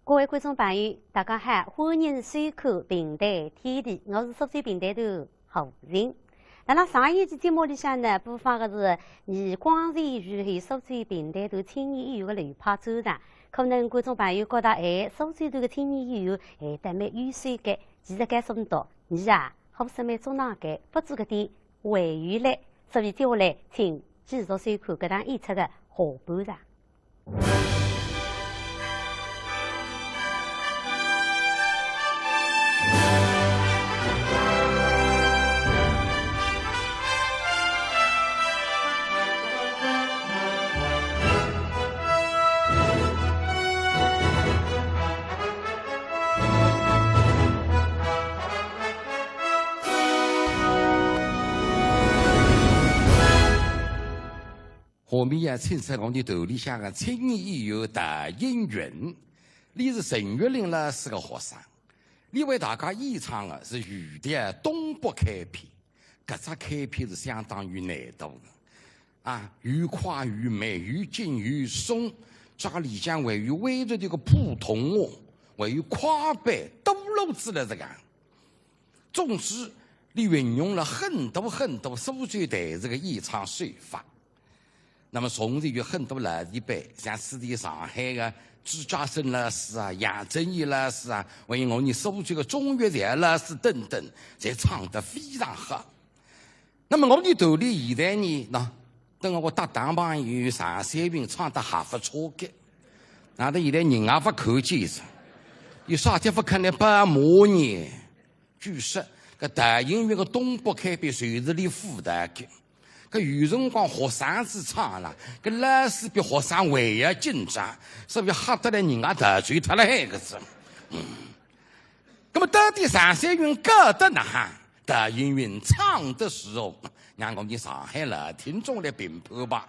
各位观众朋友，大家好，欢迎收看平台天地，我是苏州平台头何晴。那拉上一期节目里向呢，播放的是倪光前与还苏州平台头青年演员的流派专场。可能观众朋友觉得，苏州头的青年演员得蛮优秀的，其实该说到，你好是蛮中上的，不知个点回原来。所以接下来，请继续收看这档演出的下半场。下面呀，请出我们头里向的青年演员大英云，你是陈玉玲老师的学生，你为大家演唱的是余的《东北开篇》，搿只开篇是相当于难度的啊，又快又慢，又紧又松，家里向还有围着这个普通话，还有快板、多路子的这个。总之，你运用了很多苏州台这个演唱手法。那么，从前有很多老前辈，像此地上海的朱家生老师啊、杨振义老师啊，还有我们苏州的钟岳才老师等等，侪唱得非常好。那么，我们头里现在呢，等我搭档朋友常三云唱得还不错的，那他现在人也不看见是，有啥地方看见把模呢？据说，搿大音乐的东北开篇随是你负责的。搿有辰光学生子唱了，搿老师比学生还要紧张，所以吓得来人家得罪脱了海个子。那么到底常山云搞得哪哈？大音云唱的时候，让我们上海老听众来评判吧。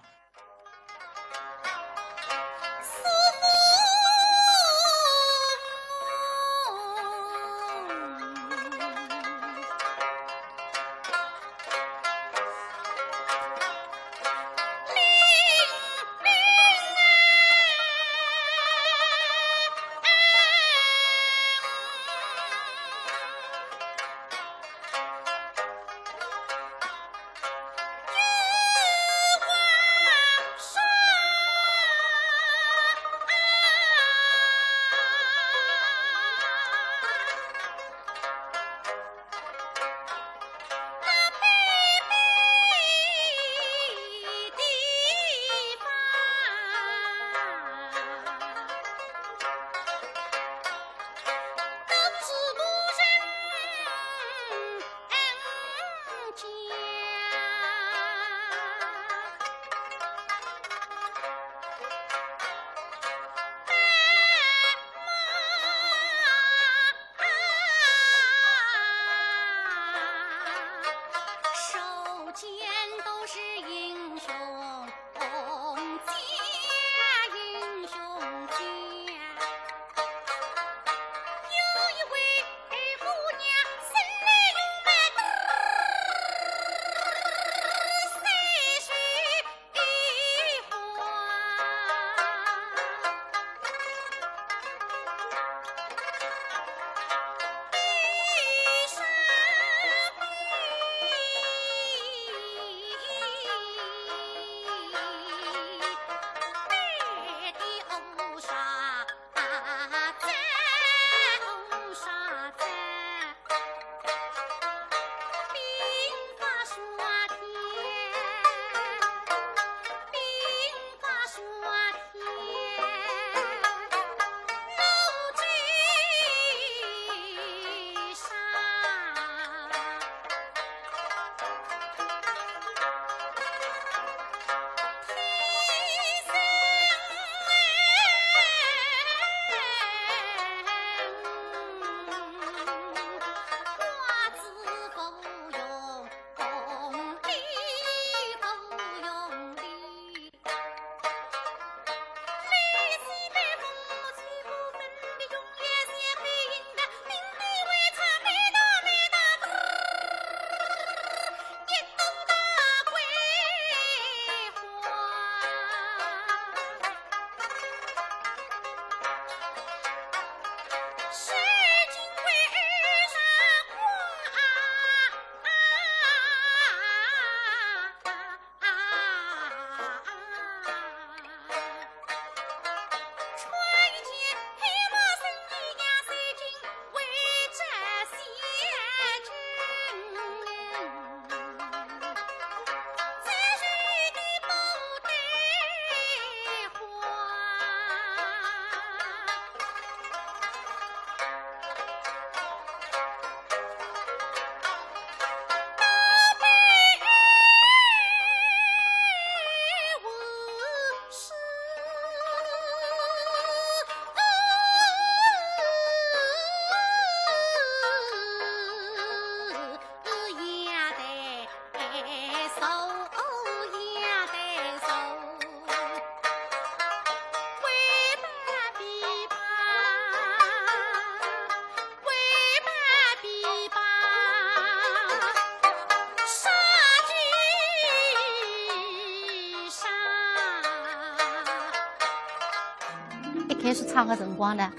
开始唱的辰光呢，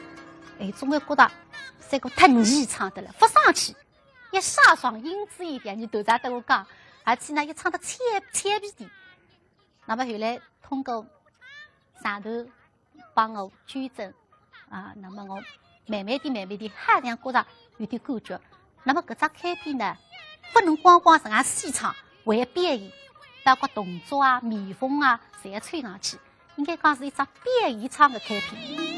总会觉得这个太难唱的了，不上去。一沙爽音质一点，你都在对我讲，而且呢，又唱得千皮点。那么后来通过上头帮我纠正啊，那么我慢慢地还这样觉得有点感觉。那么搿只开篇呢，不能光这样细唱，还变演，包括动作啊、面风啊，侪要吹上去。应该讲是一只变演唱的开篇。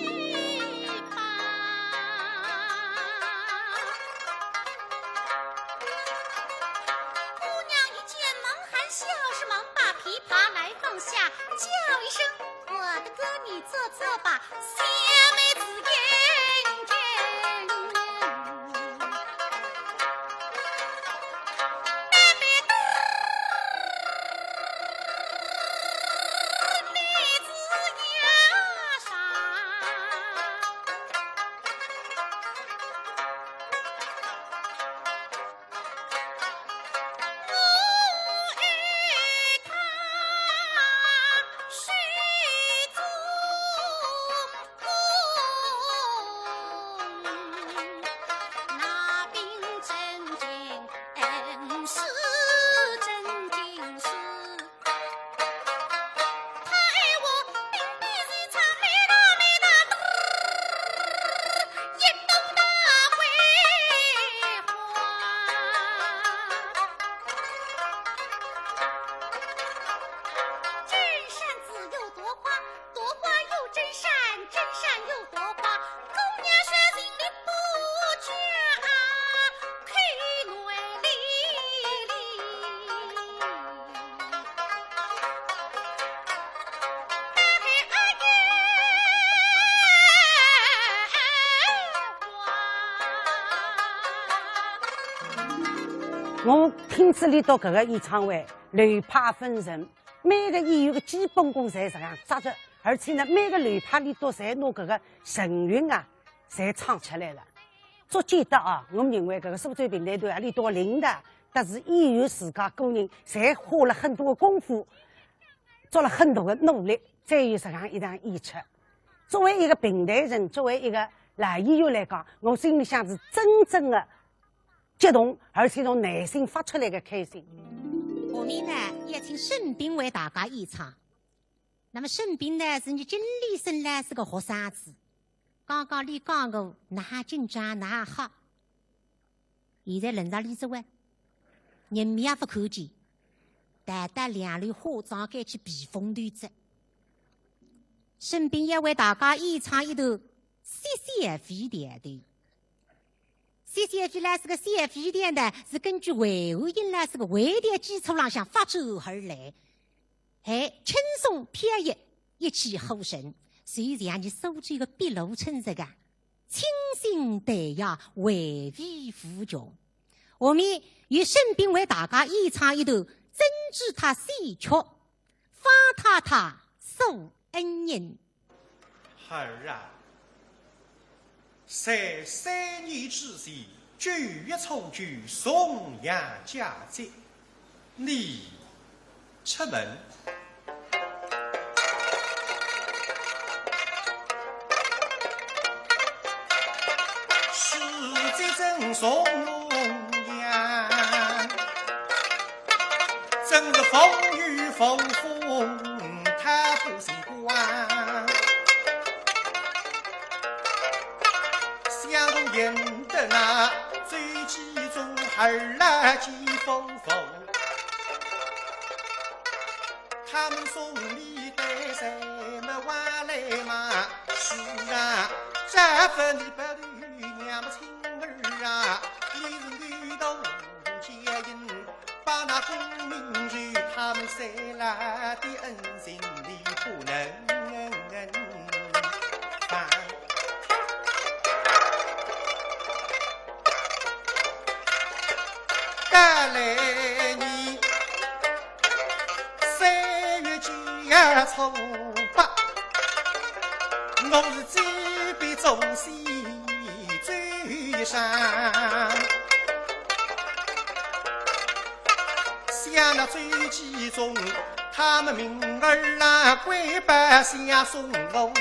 我听这里到搿个演唱会，流派纷呈，每个演员的基本功侪这样扎着，而且呢，每个流派里头侪拿搿个神韵啊，侪唱出来了。足见得啊，我认为搿个苏州评弹团里头领导，但是演员自家个人，侪花了很多的功夫，做了很多的努力，才有这样一场演出。作为一个评弹人，作为一个老演员来讲，我心里向是真正的激动，而且从内心发出来的开心。下面呢，也请沈斌为大家演唱。那么沈斌呢，是你经理生呢，是个学生子，刚刚练钢琴，那还紧张，那还好。现在轮到李志伟，人面也不看见，淡淡两缕花装盖起避风头子。沈斌也为大家演唱一段 CCF 电台。CCF 呢是个 CF 电台，是根据维吾音呢是个微电基础上向发展而来，还轻松偏逸，一气呵成。所以让你说出一个笔录称这个清新淡雅，为味无穷。下面由沈斌为大家演唱一段真吉他戏曲《方太太送恩人》。儿啊，3年之前9月初9重阳佳节，你出门。时节正重阳，正是风雨风风，他不心慌。相迎的那最集中儿来见风风，他们送礼带什么话来嘛？是啊，这份你不对娘们亲儿啊，你是女斗结姻，把那功名就他们塞来的恩情你不能放。赶来年3月9日初8，我是这边中西最上，想那最集中，他们明儿啊归百姓送我，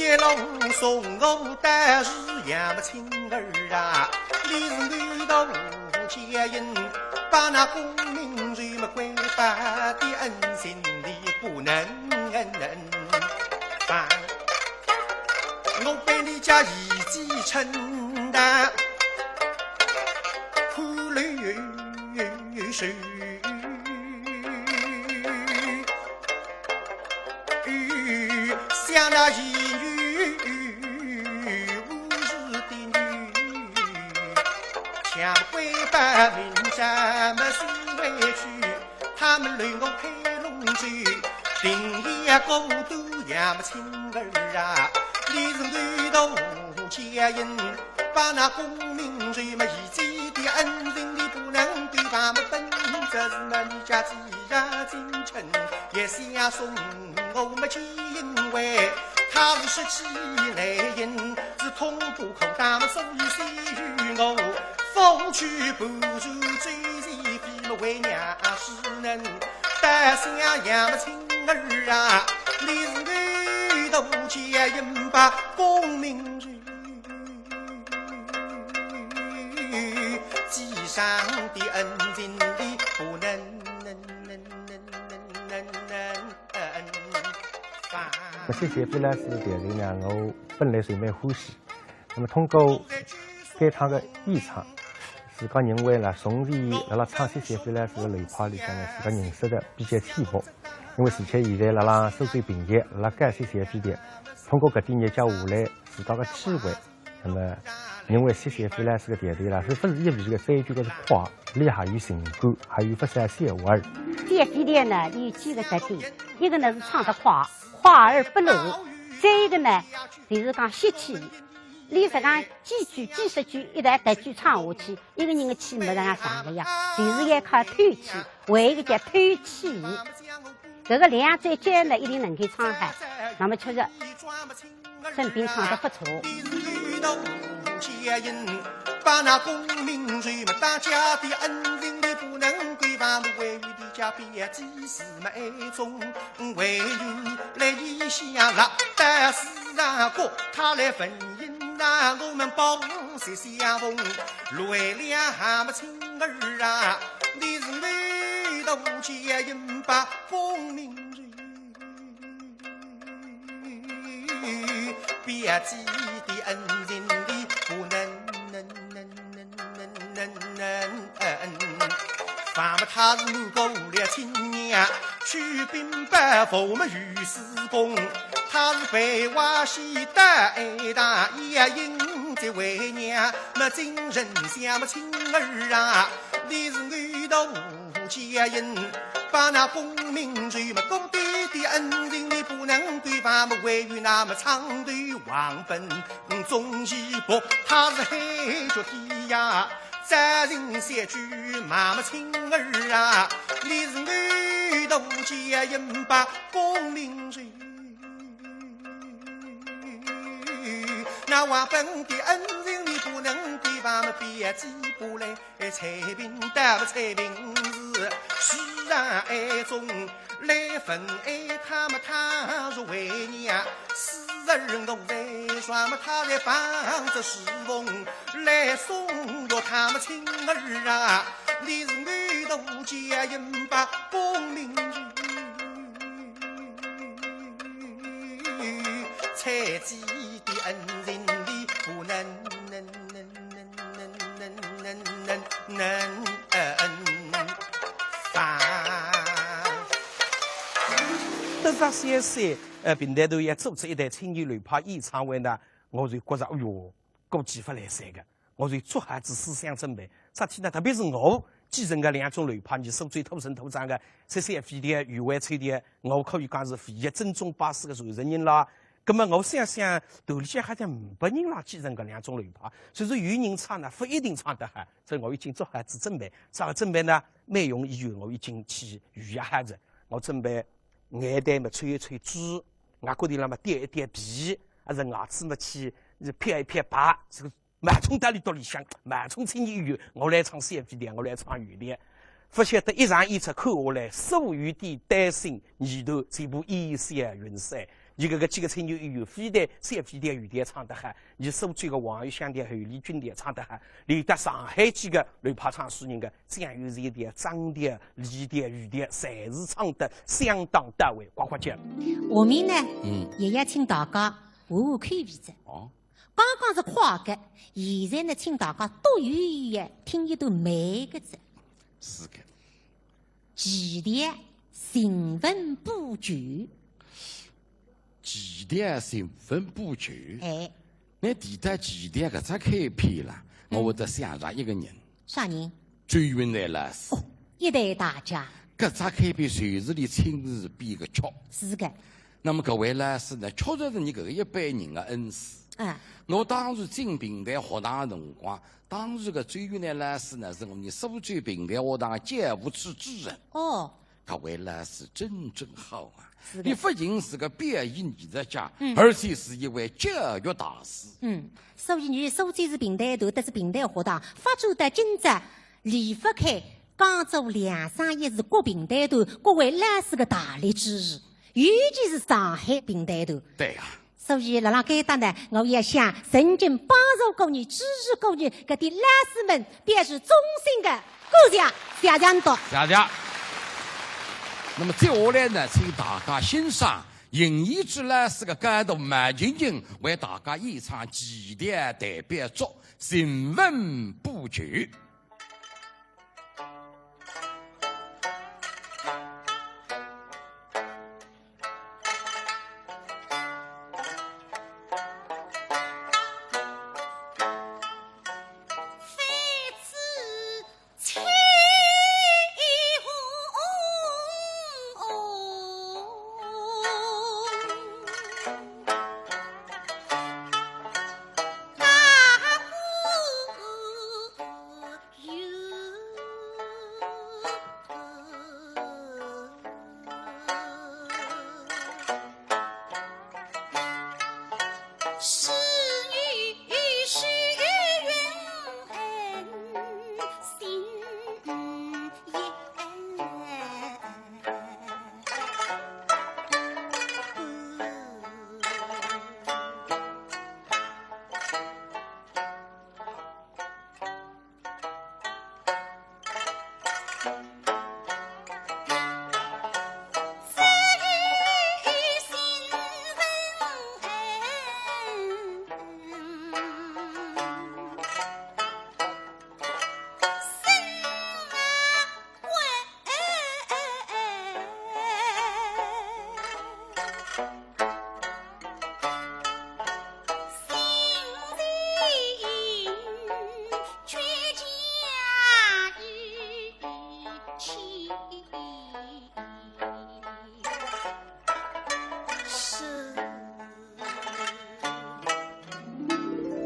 一路送我的是杨母亲儿啊，你是女的无接应，把那功名瑞么归把的恩心里不能放，我被你家一计承担，苦泪水。像那一女无日的女，强归把民家么心委屈，他们累我配龙舟，定一个都呀么亲儿啊，你是女的无接应，把那功名瑞么一己的恩人你不能对把么本，这是么你家既然进城也想送我么去。因为他是起来人，是痛不口大么，所以谁与我风趣不如追忆比么为娘是能但想养么亲儿啊，你是女的无接应把功名记上的恩人你不能这些非来是电台呢，我本来是蛮欢喜。那么通过这趟的演唱，自家认为呢，从前辣辣唱这些非来是的流派里向呢，自家认识的比较浅薄。因为而且现在辣辣收费平台，辣辣改这些非的，通过搿点日脚下来，自家个机会，那么认为这些非来是的电台啦，是不是一味的追求个是快，里还有情感，还有不少小味儿。这非的呢有几个特点，一个呢是唱得快。快而不漏，再一个呢，就是讲吸气。你实讲几句、几十句一旦搿句唱下去，一个人的气没让他上个呀，就是要靠透气，还有一个叫透气。这个两者间呢，一定能够唱好。那么确实，郑斌唱得不错。把那功名瑞么大家的恩人你不能归还为于的家别几时没中为云来一下了但是啊哥他来分姻啊我们保谁相逢为了么亲儿啊你是女的无接应把功名瑞别记的恩人你不能反正他是满国的青年，去兵北佛么御史公，他是北瓦西大大也应这为娘，么今人想么亲儿啊，你是女的无接应，把那功名瑞么功底的恩人你不能对吧？么为于那么长对王本忠义薄，他是黑脚天呀。三人三句妈妈亲儿啊，你是女的无接应把功名瑞，那王本的恩人你不能对吧？么别记不来，彩屏的彩屏是虽然爱中来分爱他们他是为娘。人都在耍么？他在帮着侍奉来送着他们亲儿啊！你是女的无接应把功名瑞，才记的恩人你不能放。都发现是。平台头也组织一台青年流派演唱会呢，我就觉着，哎哟，够激发来塞个，我就做下子思想准备。这天呢，特别是我继承个两种流派，你所最土生土长的CCF的余淮吹的，我可以讲是唯一正宗巴适的传承人啦。那么我想想，头里向还得500人啦，继承个两种流派，所以说有人唱呢，不一定唱得好。所以我已经做下子准备，这个准备呢，内容以后我已经去预约下子，我准备眼袋么吹一吹猪。外国的那么点一点皮，还是牙齿么去撇一撇白，这个满从大里到里向，满从青年语，我来唱CFD的，我来唱语的，不晓得一场演出看下来，所有的担心前头这部演写云山，伊搿个几个青年演员，飞弹、三飞弹、雨弹唱得好，伊苏州个黄玉香弹、后李军弹唱得好，连得上海几个雷炮唱书人个蒋友善弹、张弹、李弹、雨弹，侪是唱得相当到位，呱呱叫。下面呢，也要请大家画画看片子。哦，刚刚是夸格，现在呢，请大家多远远的听一段慢格子。是的。前段行文布局。前段行文布局。哎，那提到前段搿只开篇啦，我会得想着一个人。啥人？最云南老师。哦，一代大家。搿只开篇随时里亲自编个曲。是的。那么搿位老师呢，确实是你搿一辈人的恩师。我当时进平台学堂的辰光，当时个最云南老师呢，是我们苏州平台学堂的教务处主任。哦，搿位老师真好啊！是的。你不仅是个表演艺术家，而且是一位教育大师。所以你苏州市平台头得是平台学堂发展得今朝离不开江浙231市各平台头各位老师的大力支持，尤其是上海平台头。对啊。所以辣辣搿搭呢，我也想曾经帮助过你、支持过你搿啲老师们，表示衷心的感谢，谢谢你多。谢谢。那么接下来呢，请大家欣赏尹一之老师的感动马晶晶为大家演唱前段代表作《行文布局》。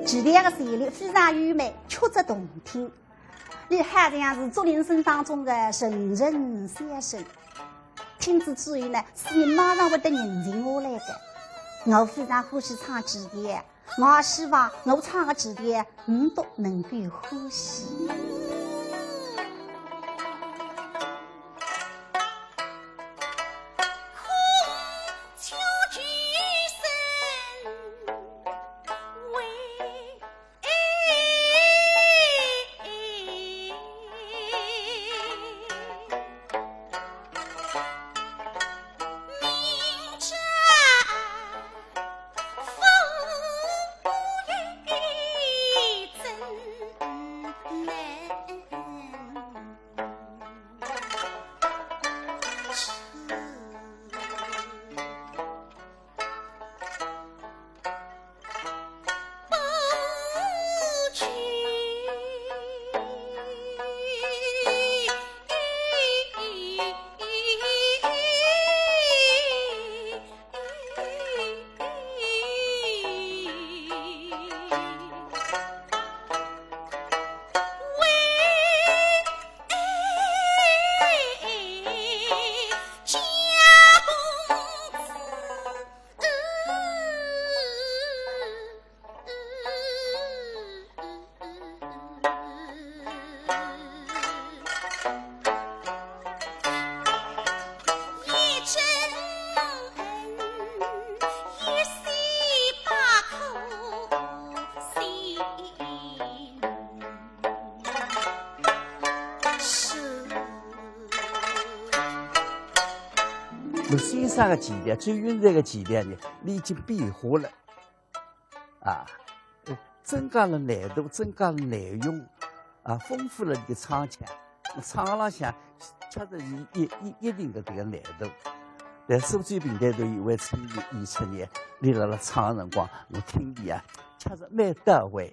前段的旋律非常优美，曲折动听，你好像是竹林声当中的人人相声。听之之后呢，是你马上会得认定下来的。我非常欢喜唱前段，我希望我唱的前段你都能够欢喜。美。我欣赏的前提，最原来的前提呢，已经变化了，啊，增加了难度，增加了内容，啊，丰富了你的唱腔，唱浪向确实一定的这个难度。但苏州平台头有位青年演出呢，你辣辣唱的辰光，我听的啊，确实蛮到位。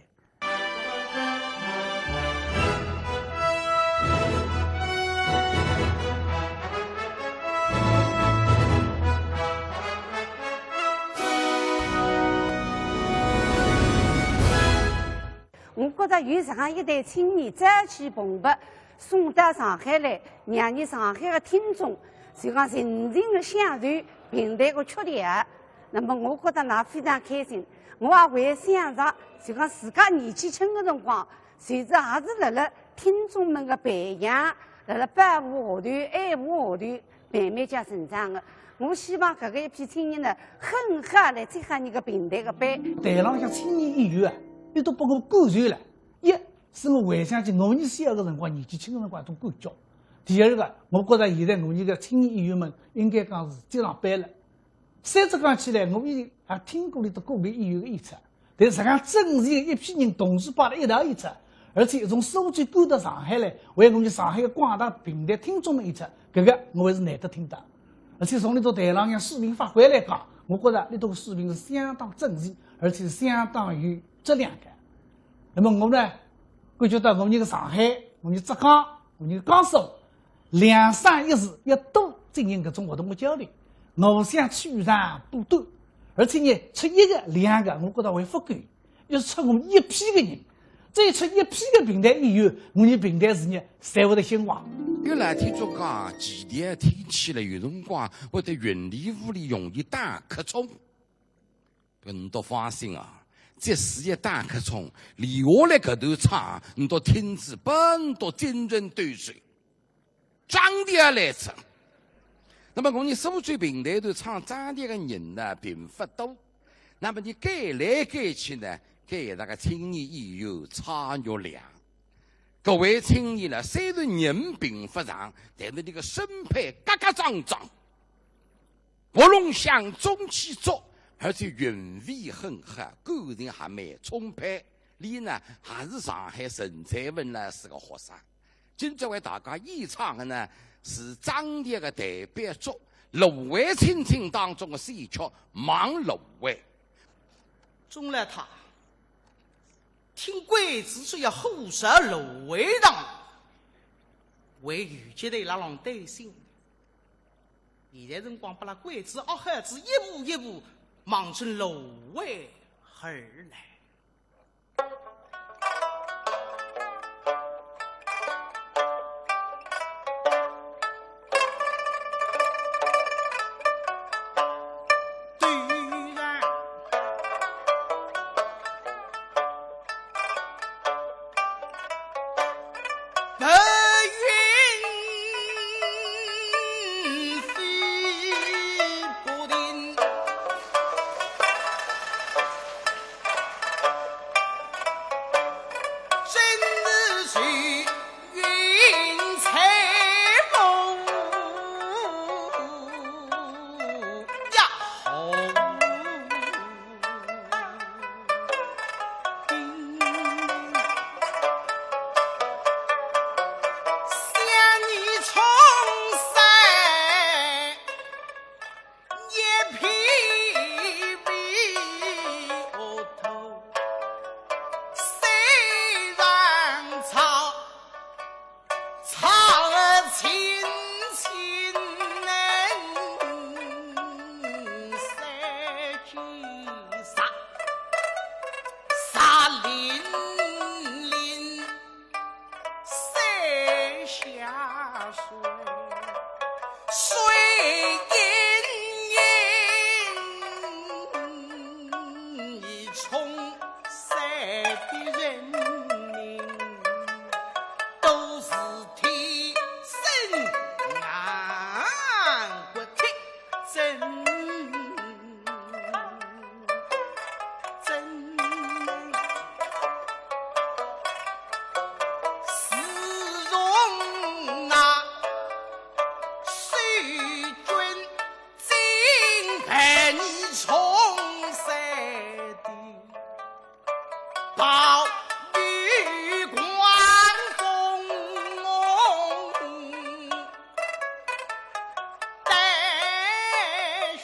我觉得有这样一代青年再起蓬勃，送到上海来，让你上海的听众就讲认真的享受平台的缺点。那么我觉得那非常开心。我也会想着，就讲自家年纪轻的辰光，随着还是辣辣听众们的培养，辣辣保护乐团、爱护乐团，慢慢加成长的。我希望搿个一批青年呢，很好来接下你个平台的班。台浪向青年演员啊，你都把我感染了。一是我回想起我年小的辰光，年纪轻的辰光都感觉。第二个，我觉着现在我年的青年演员们应该讲是接上班了。三只讲起来，我以前也听过里头个别演员的演出，但是实际上整齐的一批人同时摆在一道演出，而且从苏州赶到上海来，为我们上海的广大平台听众们演出，搿个我还是难得听到。而且从里头台浪向水平发挥来讲，我觉着里头水平是相当整齐，而且是相当有质量感。那么我呢，感觉到我们的上海、我们浙江、我们江苏两省一市要多进行搿种活动的交流，互相取长补短，而且呢，出一个、两个，我觉得会不够，要出我们一批的人，再出一批的平台演员，我们平台事业才会得兴旺。有来听众讲，前天天气了，有辰光会得云里雾里，容易打瞌虫。你都放心啊，即使一打瞌虫，连下来搿段唱，你都听至本都精神抖擞，张力来着。那么我们苏州平台头唱张力的人呢，并不多。那么你改来改去呢，改那个青年演员差越量。各位青年呢，虽然人并不长，但是你个身配嘎嘎张张，活龙向中气足，而且韵味很好，感情还蛮充沛。你呢，还是上海陈才文呢是个学生。今朝为大家演唱的呢，是张烈的代表作《芦苇青青》当中的序曲《忙芦苇》。中了他。听鬼子说要后杀芦苇荡，为遇见的那种担心。现在辰光把那鬼子恶汉子一步一步忙成芦苇而来。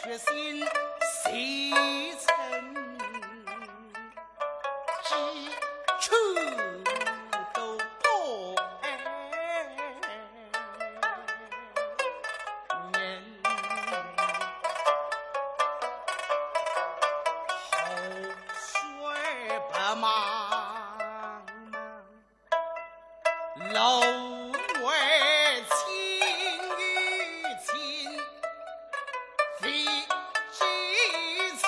决心谁曾几处都破人，后水白茫茫，楼外情与情，非几次。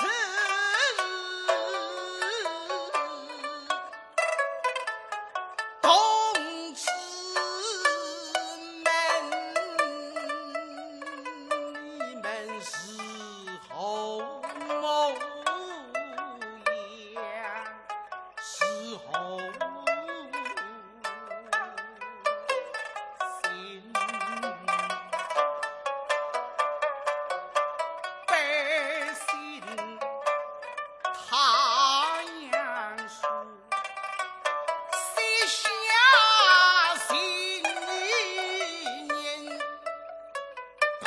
同志们，你们是后模样，是后心。百姓他样说，谁下心一年，不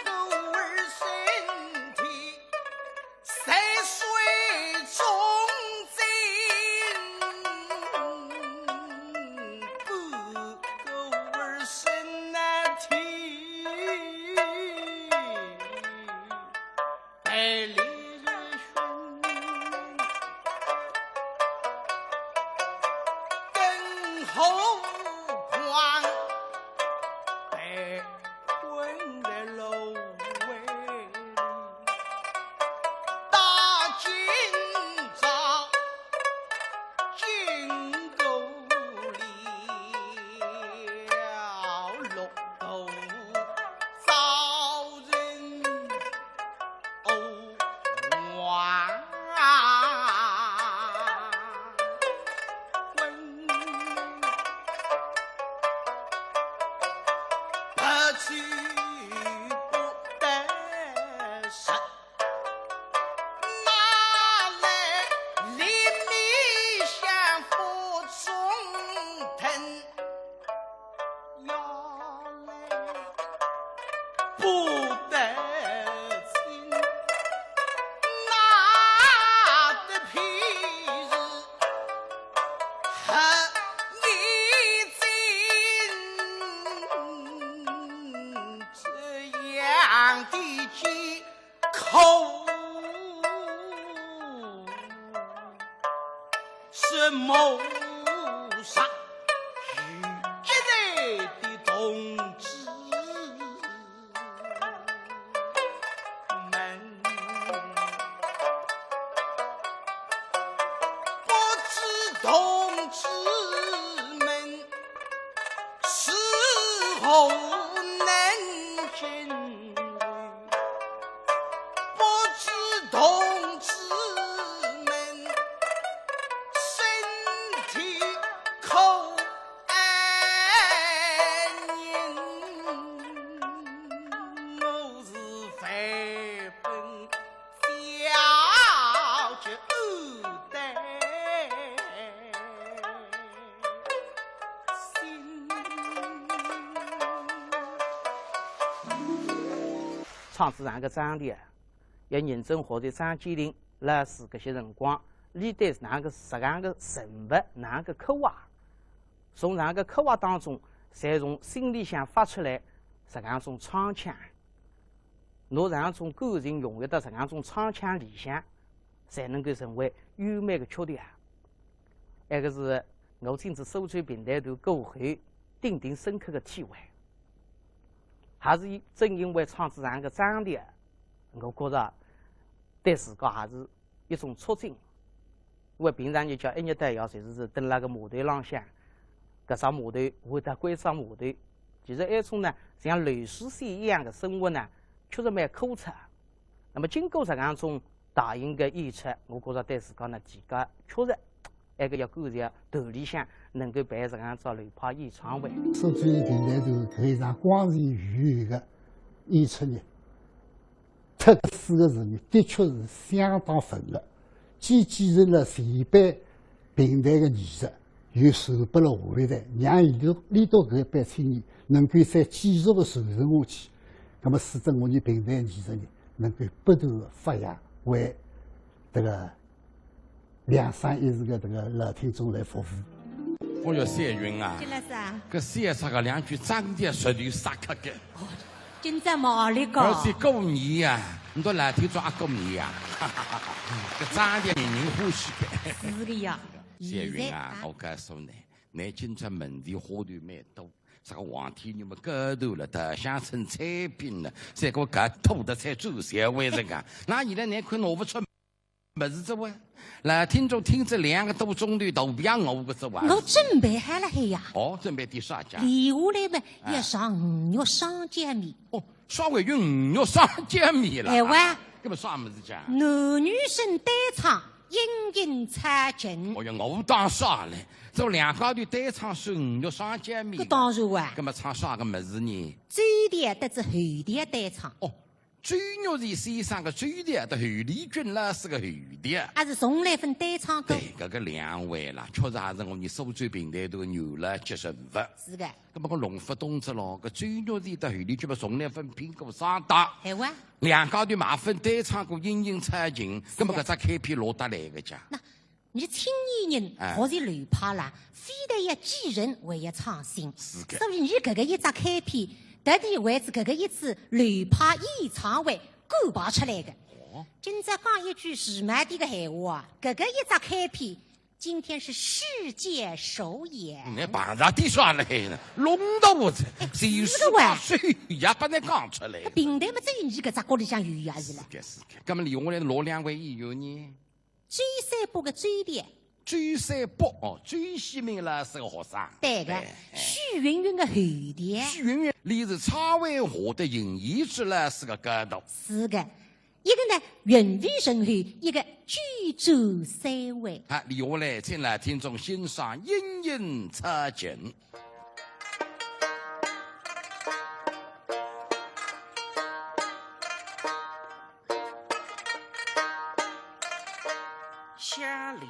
够儿身体，谁水中尽，不够儿身体，百里人寻。更何况被困在楼外里，大今朝金沟里落头遭人亡。不去不得失，哪来黎明相扶中腾？要来不得亲，哪得平日和你这样的借口，是谋杀一代的同志们，不知同志们是否能进入，不知同志们身体口安宁，我是非分小酒待心。厂子上个长的，要认真学习张建林老师搿些辰光，历代哪个实际个人物，哪个刻画，从哪个刻画当中，才从心里向发出来，实际种唱腔。侬让种感情融入到实际种唱腔里向，才能够成为完美的曲调。那个是我亲自收集平台头过后定定深刻的体会。还是正因为厂子上个张力，我觉着对自家还是一种促进。因为平常你叫一日到夜随时是蹲辣个马队浪向，搿只马队会得归只马队。其实埃种呢，像流水线一样的生活呢，确实蛮苦涩。那么经过这样种大型的演出，我觉着对自家呢提高确实，那个要感谢头里向能够办这样子流派演唱会。手机平台头搿一场光是愉悦的演出呢，这4个字呢，的确是相当分的，既继承了前辈平台的艺术，又传拨了下一代，让里头搿一班青年能够再继续的传承下去。那么使得我们平台艺术呢，能够不断的发扬，为这个两山一市的这个老听众来服务。我叫三云啊，金老师啊，搿三唱个两句长的熟的杀克个，今朝毛里个，而且过年呀，你到老天做阿过年呀，搿长的人人欢喜个。是个呀。三云啊，我告诉你，南京这门店花头蛮多。啥个黄天牛么高头了的，乡村产品了，再给我搿土的才走社会人啊！那现在你看拿不出么子这哇？来听众听这2个多钟头都不要我个这哇！我准备好了嘿呀。哦，准备点啥家？留下来嘛，要上5肉双煎面。哦，稍微用5肉双煎面了。哎哇，搿么啥么子家？男女生对唱，殷殷插劲。哦呀，我当啥嘞？做2高头对唱是5肉双煎面。搿当然哇。搿么唱啥个么子呢？嘴甜得子后甜对唱。哦。最肉是先生个最甜的后丽君啦，是个后甜。还是从来分对唱歌。对，搿个2位啦，确实也是我们苏州平台头牛了接受物。是个。搿么个龙福同志咯，搿最肉是的后丽君么从来分苹果上当。系哇。2高头嘛分对唱过殷殷插劲，搿么搿只开篇落得来个家。那你青年人或者流派啦，非得要几人为一创新。是个。所以你搿个一只开篇。特地为此搿个一次流派演唱会勾拔出来的。今朝讲一句时髦点的闲话啊，搿个一只开篇，今天是世界首演。你碰上点啥来呢？弄到我这，谁说把水也把你讲出来？平台嘛，只有你搿只锅里向有也是了。是的。搿么留下来老2位演员呢？追三波的追点。追三波哦，最鲜明了是个学生。对个，许云云的后点。许云云，你是插外河的演艺之了是个高度。是个，一个呢云飞神后，一个居住3位。好，留下来请来听众欣赏殷殷插劲。乡里。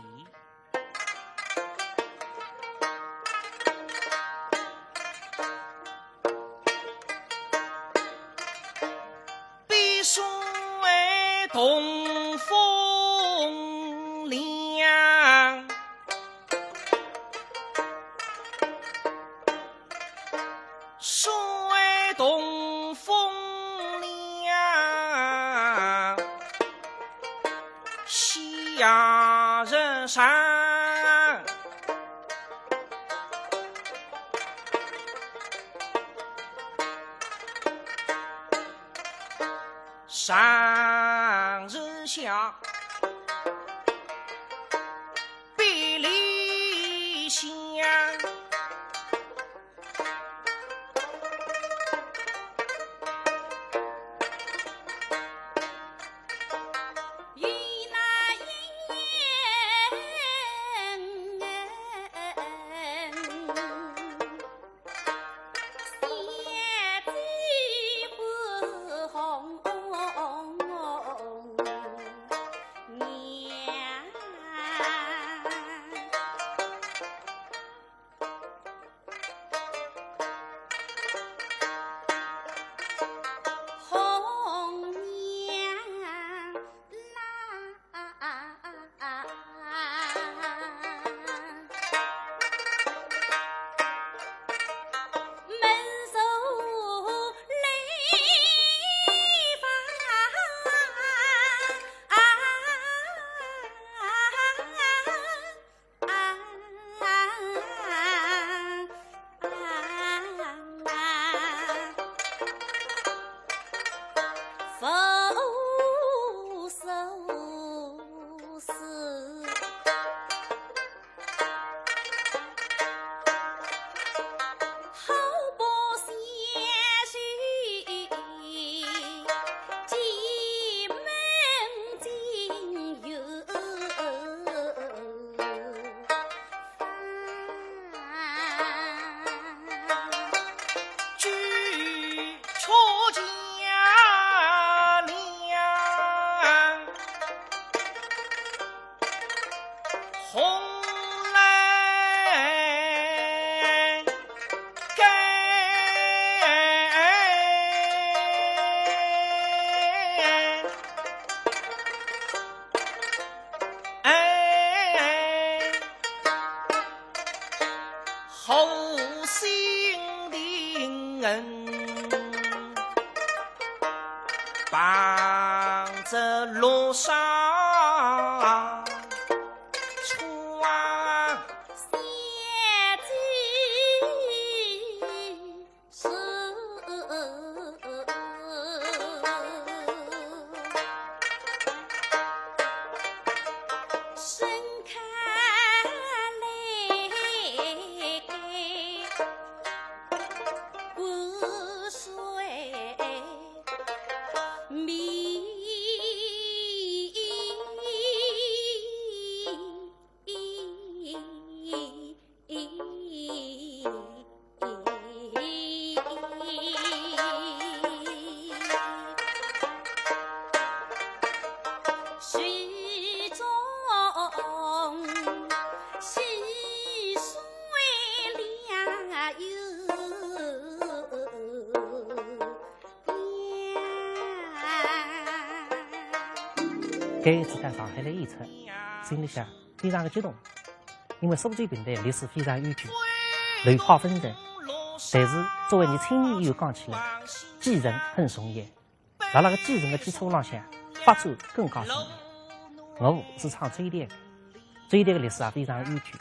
东风亮，水东风亮，夕阳人山，山日下，别离乡。帮着路上穿三季是盛开来湖水迷。水中溪水两有这一次在上海的演出，心里想非常的激动，因为苏州平台历史非常悠久，雷炮纷呈。但是作为你青年演员讲起来，继承很重要，在那个继承的基础上向发展更加重要。我是唱追猎的，追猎的历史也非常悠久，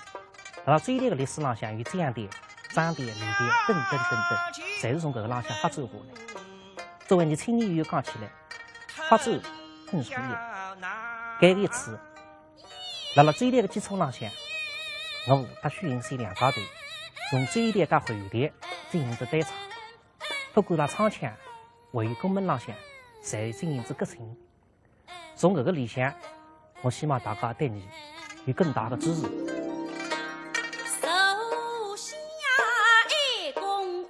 在那追猎的历史上向有江蝶、张蝶、柳蝶等等等等，侪是从搿个浪向发展下来。作为你青年演员讲起来，发展很重要。搿一次，辣辣追猎的基础浪向，我和徐云山两家头用追猎加回猎进行着对唱，不管辣唱腔、为公门浪向，侪进行着革新。从搿个理想，我希望大家对你有更大的支持。手下一公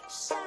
山。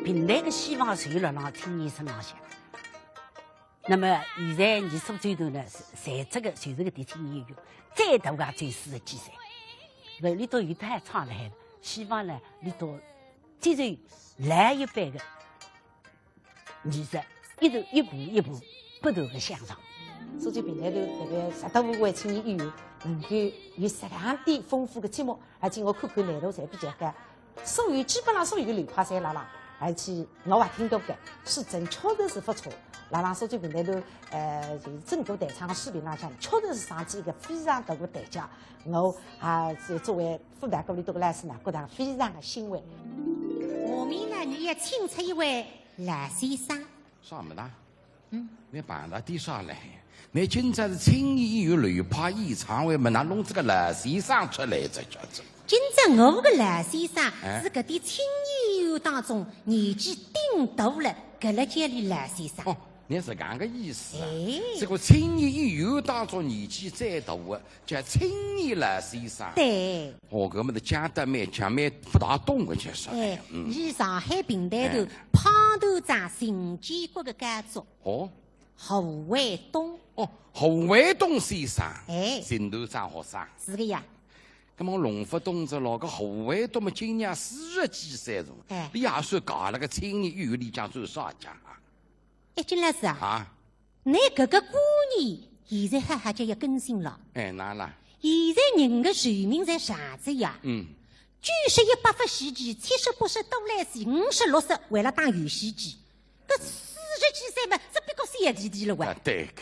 平台的希望垂辣辣青年身浪向。那么现在你苏州头呢，在这个就是个年轻演员，再大个最适合比赛。那里头有太唱了海，希望呢里头接受来一般的艺术，一步一步不断的向上。所以平台头特别10.5位青年演员能够有这样的丰富的节目，而且我看看难度侪比较高，基本上所有的流派侪拉，而且我还听到的是真，确实是不错。拉拉手机平台头，就是整个台场的水平上讲，确实是上起一个非常大的台阶。我作为复旦国立杜格拉斯呢，觉得非常的欣慰。下面呢，你也请出一位赖先生。啥么的？你办到底啥来？你今朝是青年演员流派演唱会，么那弄这个赖先生出来，这叫做。今朝我个赖先生是搿点青年演员当中年纪顶大了，搿了叫你赖先生。你是搿个意思啊？这个青年演员当中年纪最大的叫青年赖先生。对。搿么的讲得蛮不大懂个就是。以上海平台头胖头长陈建国的家族。侯卫东。侯卫东先生。陈头长学生。是个呀。咁么龙福同志咯，搿侯卫东么今年40几岁了，你也算搞了个青年演员里讲最少奖啊？金老师啊，你搿个观念现在哈就要更新了。哪啦？现在人的寿命在上着呀。据说100发戏剧，70、80都来戏，50、60为了打游戏机，搿40几岁嘛，只比个小弟弟了喂。对个。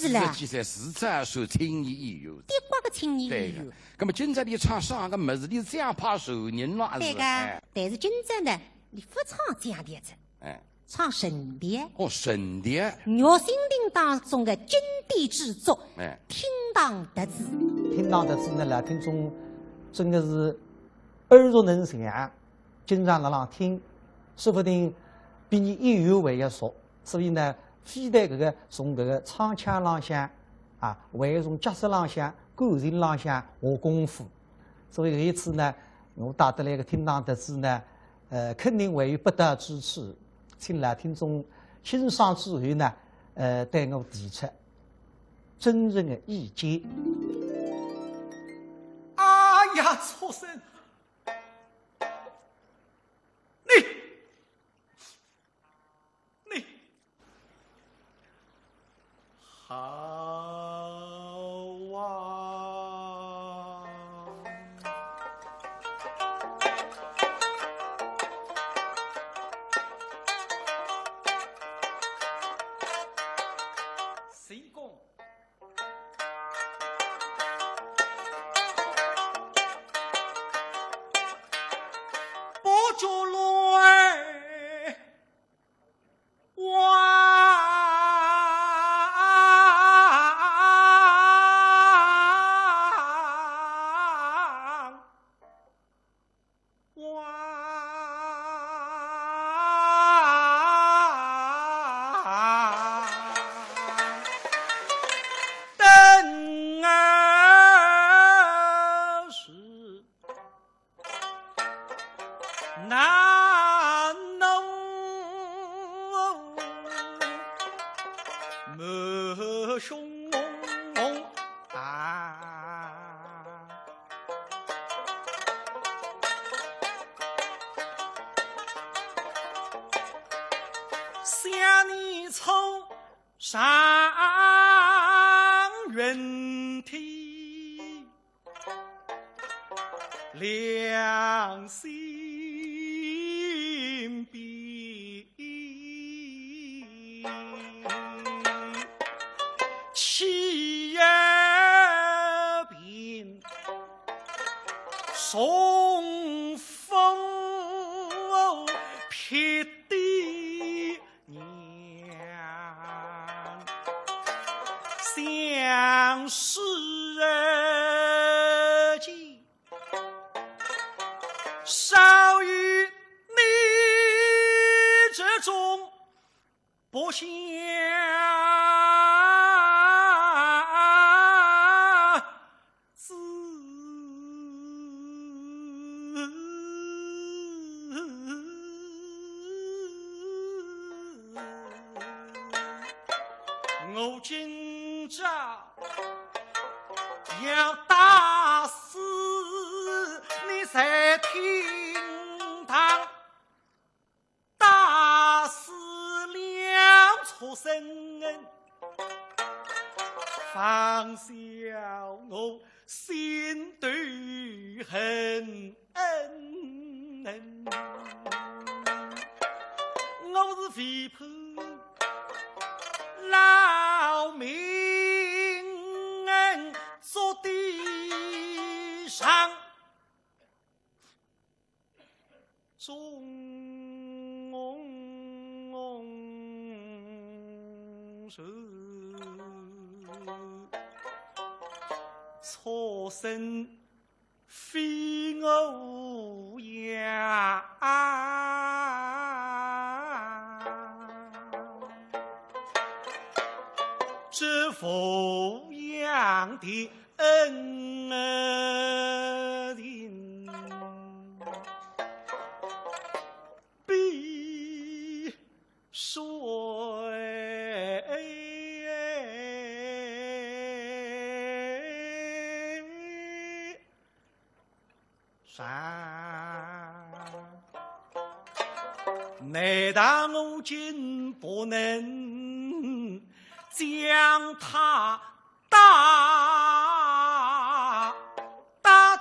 是啦。40几岁是这算青年演员。点瓜个青年演员。咁么今朝你唱啥个么子？你这样怕受人了？对个。但是今朝呢，你不唱这样的子。唱神碟。神碟。岳心凌当中的经典之作。厅堂得知。厅堂得知呢，来听众真的是耳熟能详，经常辣听，说不定比你演员还要熟。所以呢，非得搿个从搿个唱腔浪向啊，还从角色浪向、感情浪向下功夫。所以搿一次呢，我带得来个厅堂得知呢，肯定会有不得之处。请来听众欣赏之后呢，对我提出真正的意见。哎呀，畜生！你好啊！谁讲？不就乱想你从上云梯，两心比，气也平，送风撇地娘，相识而今，少于你这种不祥子。我今朝要打死你在厅堂，打死两畜生，放下我心头恨，我是肥婆老命坐地上，终受错身非我呀，这抚养的恩人必衰上，难道我今不能将他打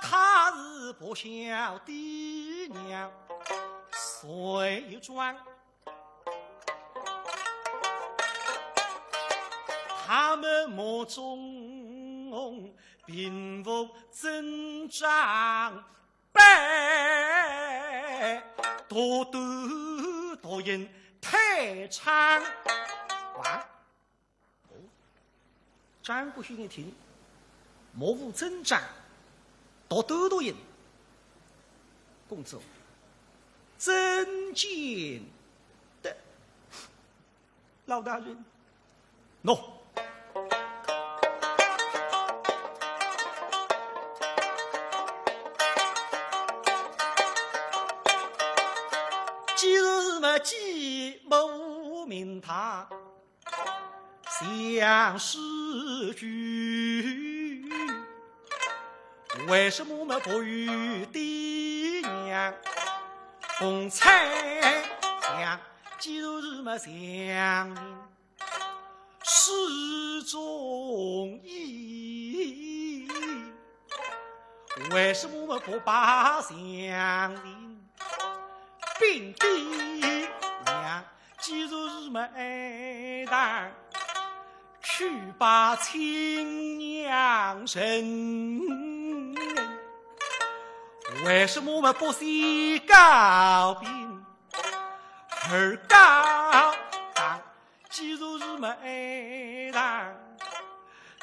他是不孝的娘，随转他们目中并无增长，多因太长。哇！张国勋一听，目无增长，多因。公主，真见的，老大人，喏。既日既谋明他相思句，为什么不与爹娘共彩相？既日相邻始终意，为什么不把相邻？并蒂娘，既如爱当，去把亲娘生。为什么不惜告病而告当？既如爱当，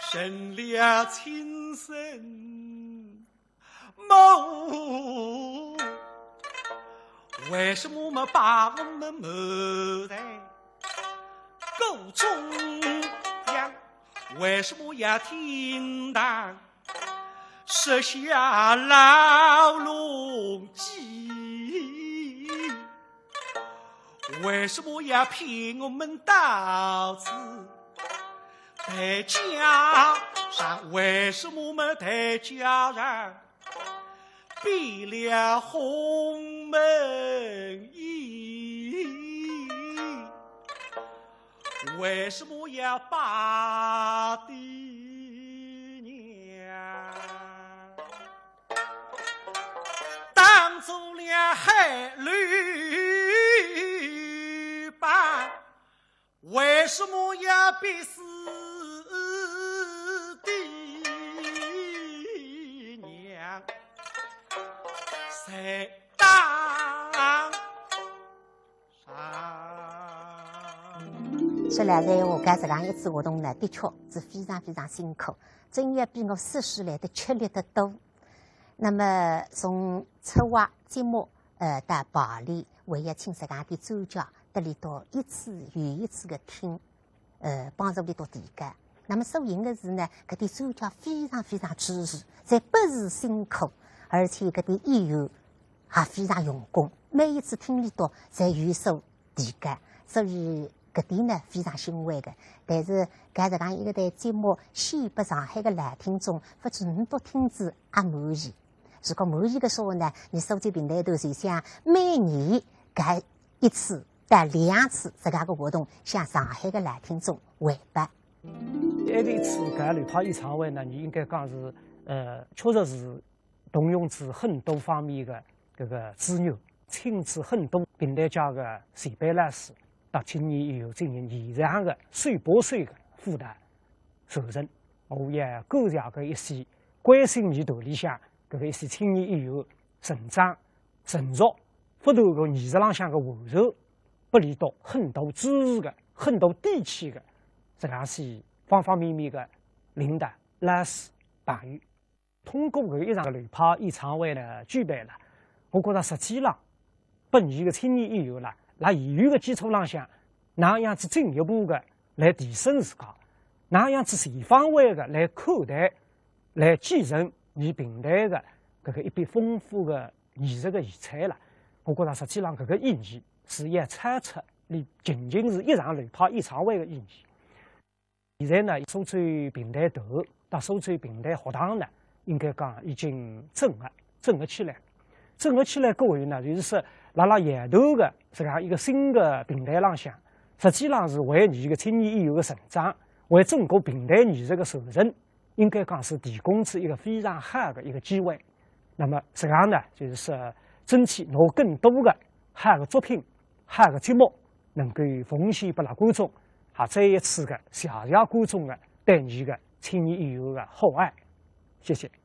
生了亲生母。为什么把我们谋在沟中央？为什么要听当设下牢笼计？为什么要骗我们到此在家上？为什么在家上闭了红门衣？为什么要把爹娘当做了害驴吧？为什么要逼死爹娘？在当上，说来在我干这样一次活动呢，的确是非常非常辛苦，正月比我思绪来的吃力得多。那么从策划节目到排练，为要请这样的专家得里头一次又一次的听，帮助里头提高。那么所幸的是呢，搿点专家非常非常支持，在不是辛苦，而且搿点演员也非常用功，每一次听里头侪有所提高，所以搿点呢非常欣慰的。但是搿样一个台节目献拨上海的男听众，或者很多听众也满意。如果满意的说呢，你手机平台头就想每年一次到2次这样的活动，向上海的男听众回拨。埃个一次搿雷派演唱会呢，你应该讲是确实是动用至很多方面的搿个资源，请至很多平台家的前辈老师到青年艺术进行现场的水拨水的辅导授任。我也感谢搿一些关心你道里向搿个一些青年艺术成长、成熟、不断个艺术浪向的完善，不离到很多支持的、很多地区的这样些方方面面的领导、老师、朋友。通过搿一场雷派演唱会的举办了，我觉着实际上本地的青年艺术啦，辣现有的基础浪向，哪样子进一步的来提升自家，哪样子全方位的来看待、来继承你平台的搿个一笔丰富的艺术的遗产啦。我觉着实际上搿个意义是也超出你仅仅是一场雷派演唱会的意义。现在呢，所在平台头到所在平台学堂呢，应该讲已经整合起来。整合起来各位呢，就是说辣沿头的这样一个新的平台浪向，实际上是为你一个青年艺术的成长，为整个平台艺术的授任，应该讲是提供出一个非常好的一个机会。那么这样呢，就是说争取拿更多的好的作品、好的节目，能够奉献给观众，还再一次的谢谢观众的对你的青年艺术的厚爱。谢谢。